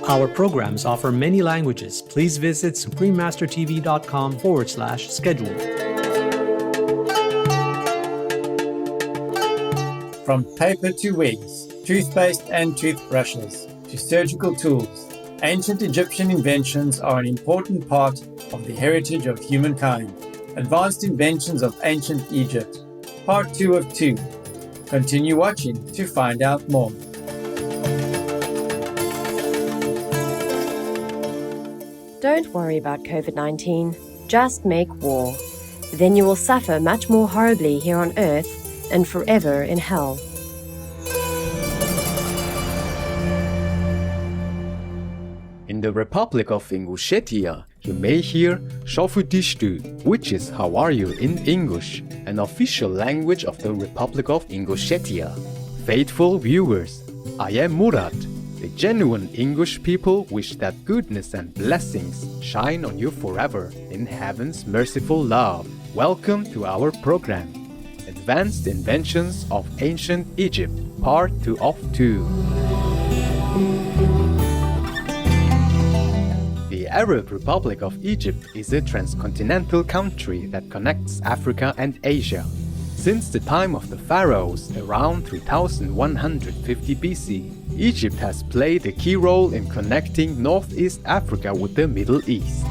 Our programs offer many languages. Please visit suprememastertv.com/schedule. From paper to wigs, toothpaste and toothbrushes, to surgical tools, ancient Egyptian inventions are an important part of the heritage of humankind. Advanced Inventions of Ancient Egypt, Part 2 of 2. Continue watching to find out more. Don't worry about COVID-19, just make war. Then you will suffer much more horribly here on Earth and forever in hell. In the Republic of Ingushetia, you may hear Shofudishtu, which is how are you in English, an official language of the Republic of Ingushetia. Faithful viewers, I am Murat. The genuine English people wish that goodness and blessings shine on you forever in heaven's merciful love. Welcome to our program, Advanced Inventions of Ancient Egypt, Part 2 of 2. The Arab Republic of Egypt is a transcontinental country that connects Africa and Asia. Since the time of the pharaohs, around 3150 BC, Egypt has played a key role in connecting Northeast Africa with the Middle East.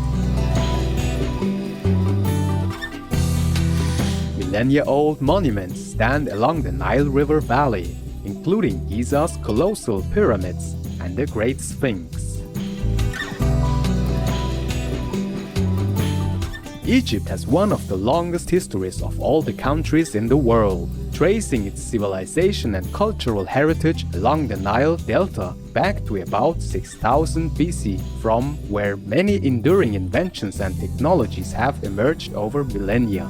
Millennia-old monuments stand along the Nile River Valley, including Giza's colossal pyramids and the Great Sphinx. Egypt has one of the longest histories of all the countries in the world, tracing its civilization and cultural heritage along the Nile Delta back to about 6000 BC, from where many enduring inventions and technologies have emerged over millennia.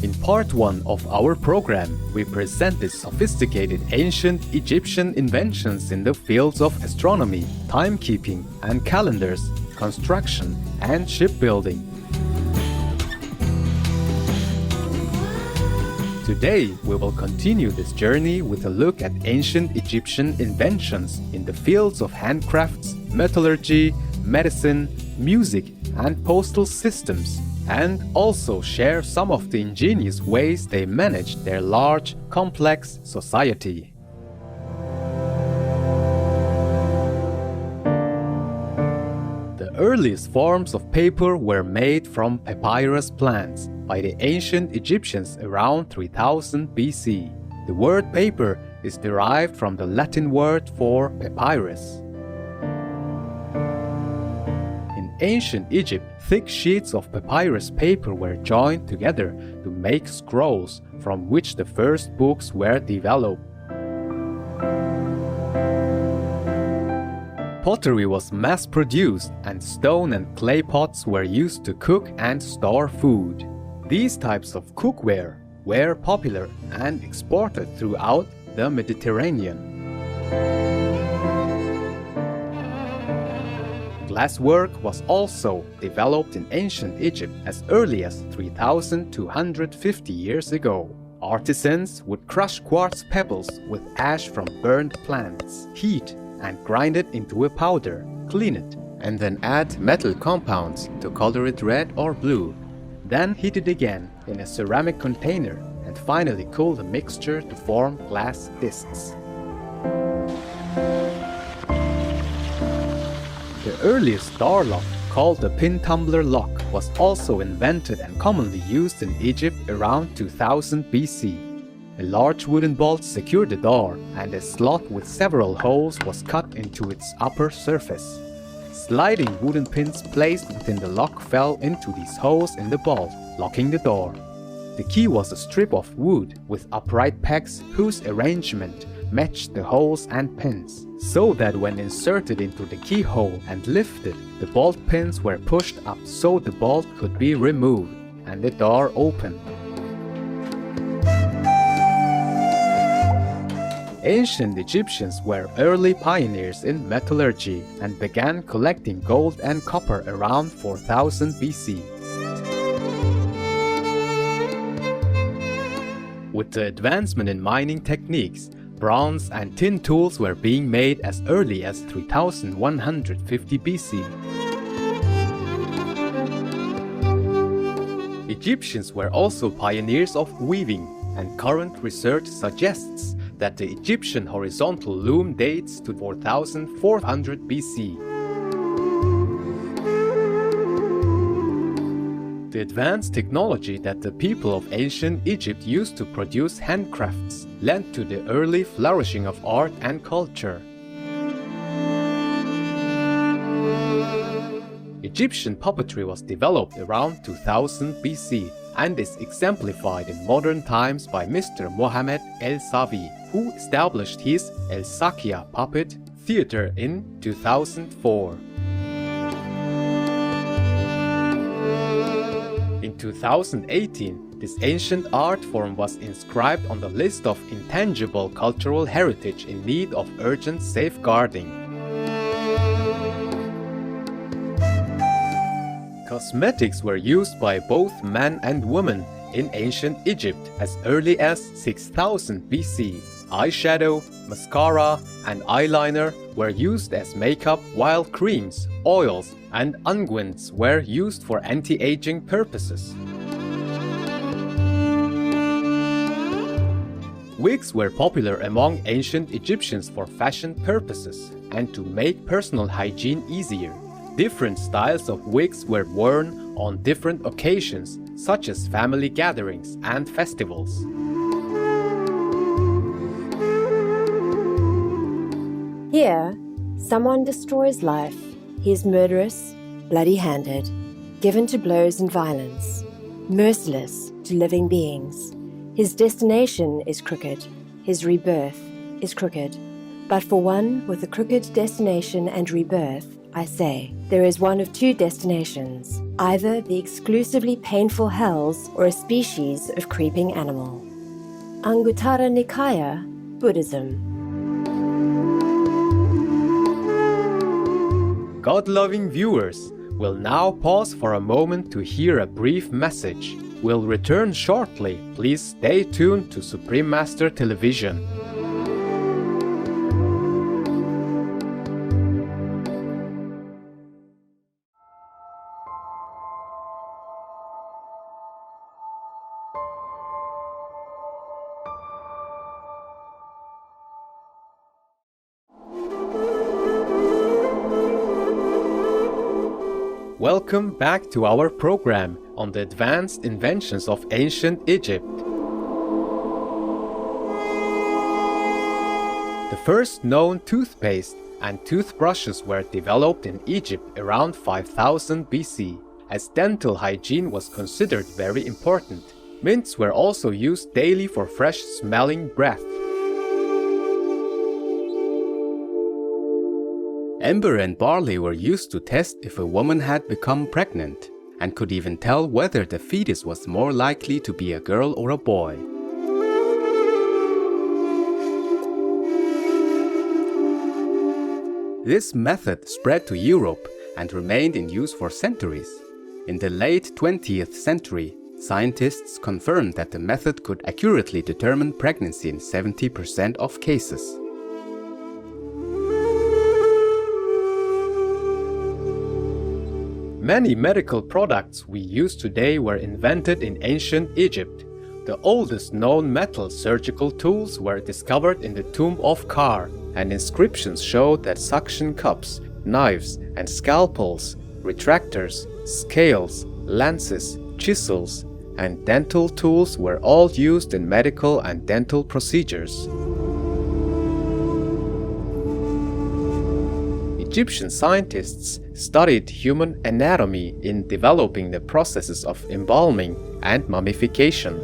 In Part 1 of our program, we presented sophisticated ancient Egyptian inventions in the fields of astronomy, timekeeping and calendars, construction and shipbuilding. Today, we will continue this journey with a look at ancient Egyptian inventions in the fields of handcrafts, metallurgy, medicine, music and postal systems, and also share some of the ingenious ways they managed their large, complex society. The earliest forms of paper were made from papyrus plants by the ancient Egyptians around 3000 BC. The word paper is derived from the Latin word for papyrus. In ancient Egypt, thick sheets of papyrus paper were joined together to make scrolls, from which the first books were developed. Pottery was mass-produced, and stone and clay pots were used to cook and store food. These types of cookware were popular and exported throughout the Mediterranean. Glasswork was also developed in ancient Egypt as early as 3250 years ago. Artisans would crush quartz pebbles with ash from burned plants, heat and grind it into a powder, clean it, and then add metal compounds to color it red or blue. Then heat it again in a ceramic container and finally cool the mixture to form glass discs. The earliest door lock, called the pin tumbler lock, was also invented and commonly used in Egypt around 2000 BC. A large wooden bolt secured the door, and a slot with several holes was cut into its upper surface. Sliding wooden pins placed within the lock fell into these holes in the bolt, locking the door. The key was a strip of wood with upright pegs whose arrangement matched the holes and pins, so that when inserted into the keyhole and lifted, the bolt pins were pushed up so the bolt could be removed and the door opened. Ancient Egyptians were early pioneers in metallurgy and began collecting gold and copper around 4000 BC. With the advancement in mining techniques, Bronze and tin tools were being made as early as 3150 BC. Egyptians were also pioneers of weaving, and current research suggests that the Egyptian horizontal loom dates to 4400 BC. The advanced technology that the people of ancient Egypt used to produce handcrafts led to the early flourishing of art and culture. Egyptian puppetry was developed around 2000 BC and is exemplified in modern times by Mr. Mohammed El-Sawi, who established his El-Sakia Puppet Theatre in 2004. In 2018, this ancient art form was inscribed on the list of intangible cultural heritage in need of urgent safeguarding. Cosmetics were used by both men and women in ancient Egypt as early as 6000 BC. Eyeshadow, mascara, and eyeliner were used as makeup, while creams, oils, and unguents were used for anti-aging purposes. Wigs were popular among ancient Egyptians for fashion purposes and to make personal hygiene easier. Different styles of wigs were worn on different occasions, such as family gatherings and festivals. Here, someone destroys life. He is murderous, bloody-handed, given to blows and violence, merciless to living beings. His destination is crooked. His rebirth is crooked. But for one with a crooked destination and rebirth, I say, there is one of two destinations, either the exclusively painful hells or a species of creeping animal. Anguttara Nikaya, Buddhism. God-loving viewers, we'll now pause for a moment to hear a brief message. We'll return shortly. Please stay tuned to Supreme Master Television. Welcome back to our program on the advanced inventions of ancient Egypt. The first known toothpaste and toothbrushes were developed in Egypt around 5000 BC, as dental hygiene was considered very important. Mints were also used daily for fresh-smelling breath. Ember and barley were used to test if a woman had become pregnant, and could even tell whether the fetus was more likely to be a girl or a boy. This method spread to Europe and remained in use for centuries. In the late 20th century, scientists confirmed that the method could accurately determine pregnancy in 70% of cases. Many medical products we use today were invented in ancient Egypt. The oldest known metal surgical tools were discovered in the tomb of Kar, and inscriptions showed that suction cups, knives and scalpels, retractors, scales, lances, chisels, and dental tools were all used in medical and dental procedures. Egyptian scientists studied human anatomy in developing the processes of embalming and mummification.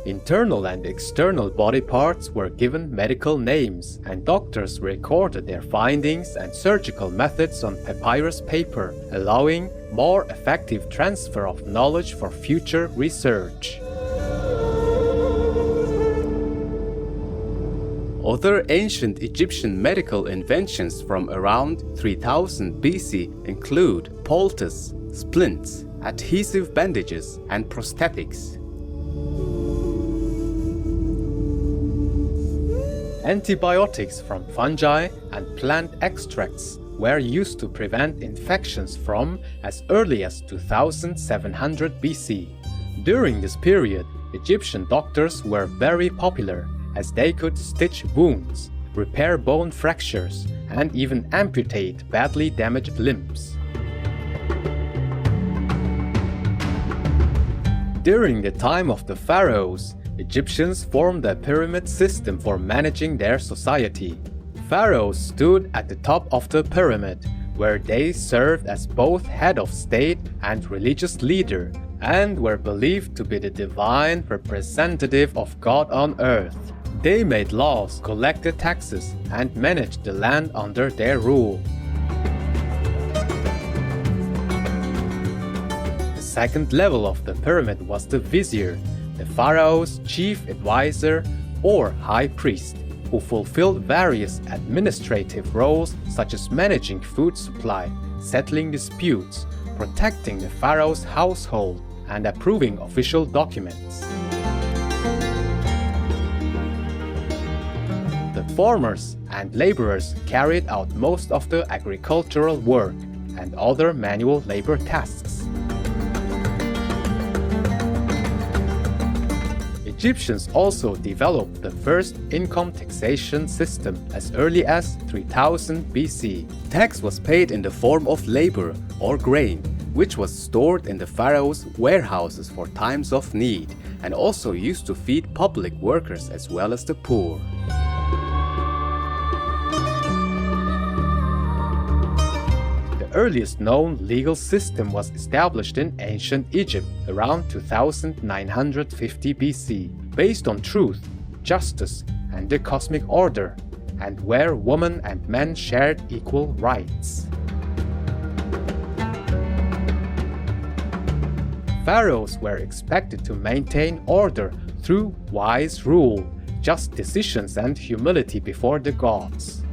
Internal and external body parts were given medical names, and doctors recorded their findings and surgical methods on papyrus paper, allowing more effective transfer of knowledge for future research. Other ancient Egyptian medical inventions from around 3000 BC include poultice, splints, adhesive bandages, and prosthetics. Antibiotics from fungi and plant extracts were used to prevent infections from as early as 2700 BC. During this period, Egyptian doctors were very popular as they could stitch wounds, repair bone fractures, and even amputate badly damaged limbs. During the time of the pharaohs, Egyptians formed a pyramid system for managing their society. Pharaohs stood at the top of the pyramid, where they served as both head of state and religious leader, and were believed to be the divine representative of God on earth. They made laws, collected taxes, and managed the land under their rule. The second level of the pyramid was the vizier, the pharaoh's chief advisor or high priest, who fulfilled various administrative roles such as managing food supply, settling disputes, protecting the pharaoh's household, and approving official documents. The farmers and laborers carried out most of the agricultural work and other manual labor tasks. Egyptians also developed the first income taxation system as early as 3000 BC. Tax was paid in the form of labor or grain, which was stored in the pharaoh's warehouses for times of need and also used to feed public workers as well as the poor. The earliest known legal system was established in ancient Egypt around 2950 BC, based on truth, justice, and the cosmic order, and where women and men shared equal rights. Pharaohs were expected to maintain order through wise rule, just decisions, and humility before the gods.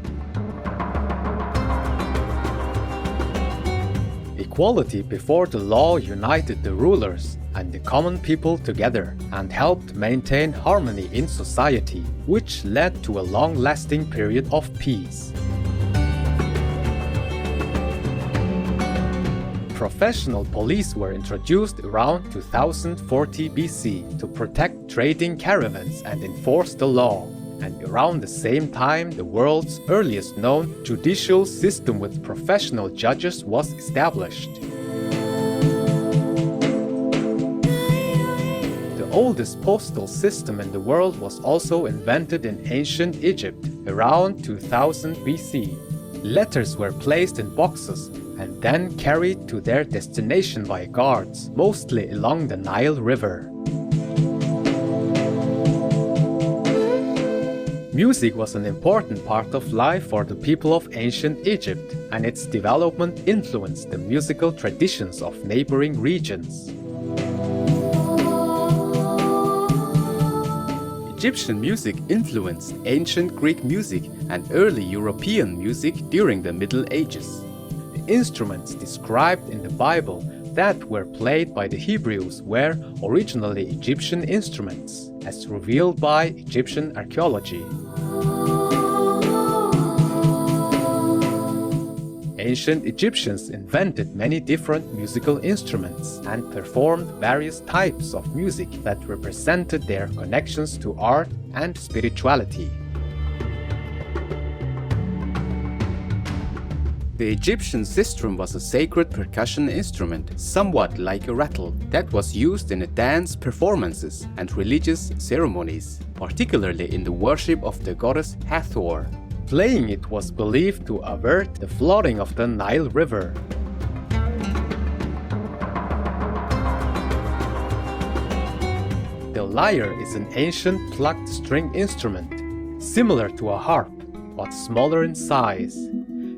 Equality before the law united the rulers and the common people together and helped maintain harmony in society, which led to a long-lasting period of peace. Professional police were introduced around 2040 BC to protect trading caravans and enforce the law. And around the same time, the world's earliest known judicial system with professional judges was established. The oldest postal system in the world was also invented in ancient Egypt around 2000 BC. Letters were placed in boxes and then carried to their destination by guards, mostly along the Nile River. Music was an important part of life for the people of ancient Egypt, and its development influenced the musical traditions of neighboring regions. Egyptian music influenced ancient Greek music and early European music during the Middle Ages. The instruments described in the Bible that were played by the Hebrews were originally Egyptian instruments, as revealed by Egyptian archaeology. Ancient Egyptians invented many different musical instruments and performed various types of music that represented their connections to art and spirituality. The Egyptian sistrum was a sacred percussion instrument, somewhat like a rattle, that was used in dance performances and religious ceremonies, particularly in the worship of the goddess Hathor. Playing it was believed to avert the flooding of the Nile River. The lyre is an ancient plucked string instrument, similar to a harp, but smaller in size.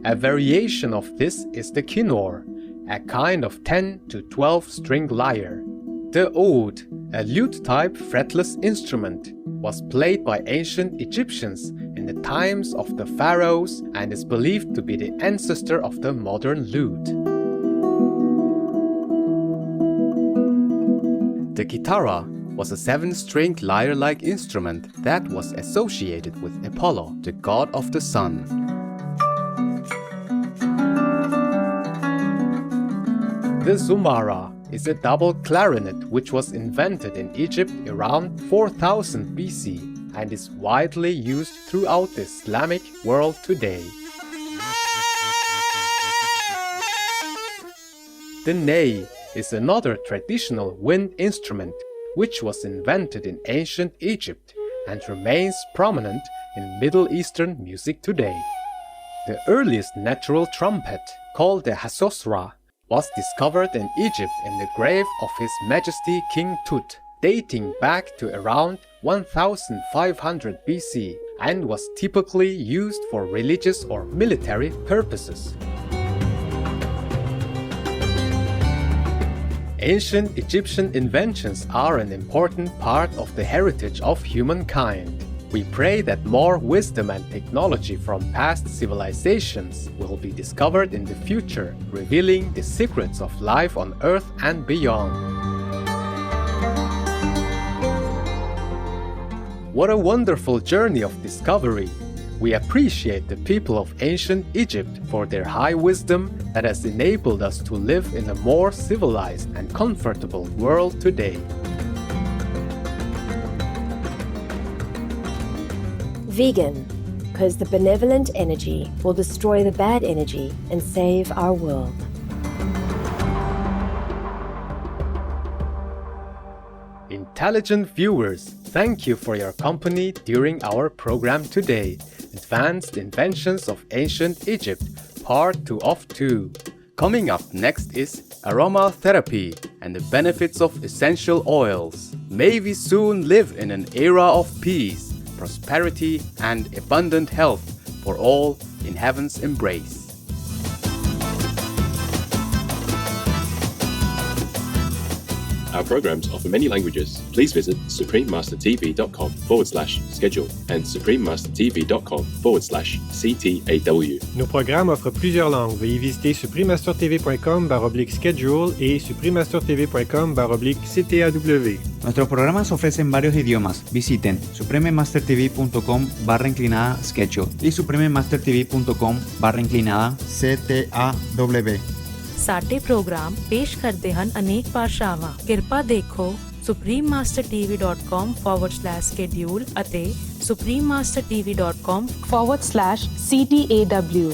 A variation of this is the kinnor, a kind of 10 to 12 string lyre. The oud, a lute-type fretless instrument, was played by ancient Egyptians in the times of the pharaohs and is believed to be the ancestor of the modern lute. The guitarra, was a 7-stringed lyre-like instrument that was associated with Apollo, the god of the sun. The zumara is a double clarinet which was invented in Egypt around 4000 BC and is widely used throughout the Islamic world today. The ney is another traditional wind instrument which was invented in ancient Egypt and remains prominent in Middle Eastern music today. The earliest natural trumpet, called the hasosra, was discovered in Egypt in the grave of His Majesty King Tut, dating back to around 1500 BC, and was typically used for religious or military purposes. Ancient Egyptian inventions are an important part of the heritage of humankind. We pray that more wisdom and technology from past civilizations will be discovered in the future, revealing the secrets of life on Earth and beyond. What a wonderful journey of discovery! We appreciate the people of ancient Egypt for their high wisdom that has enabled us to live in a more civilized and comfortable world today. Vegan, because the benevolent energy will destroy the bad energy and save our world. Intelligent viewers, thank you for your company during our program today, Advanced Inventions of Ancient Egypt, Part 2 of 2. Coming up next is aromatherapy and the benefits of essential oils. May we soon live in an era of peace, prosperity and abundant health for all in heaven's embrace. Our programs offer many languages. Please visit suprememastertv.com/schedule and suprememastertv.com/CTAW. Nos programmes offrent plusieurs langues. Veuillez visiter suprememastertv.com/schedule et suprememastertv.com/CTAW. Nuestros programas ofrecen varios idiomas. Visiten suprememastertv.com/schedule y suprememastertv.com/CTAW. ਸਾਡੇ programme ਪੇਸ਼ ਕਰਦੇ ਹਨ ਅਨੇਕ ਭਾਸ਼ਾਵਾਂ। ਕਿਰਪਾ ਦੇਖੋ suprememastertv.com/schedule ਅਤੇ suprememastertv.com/CTAW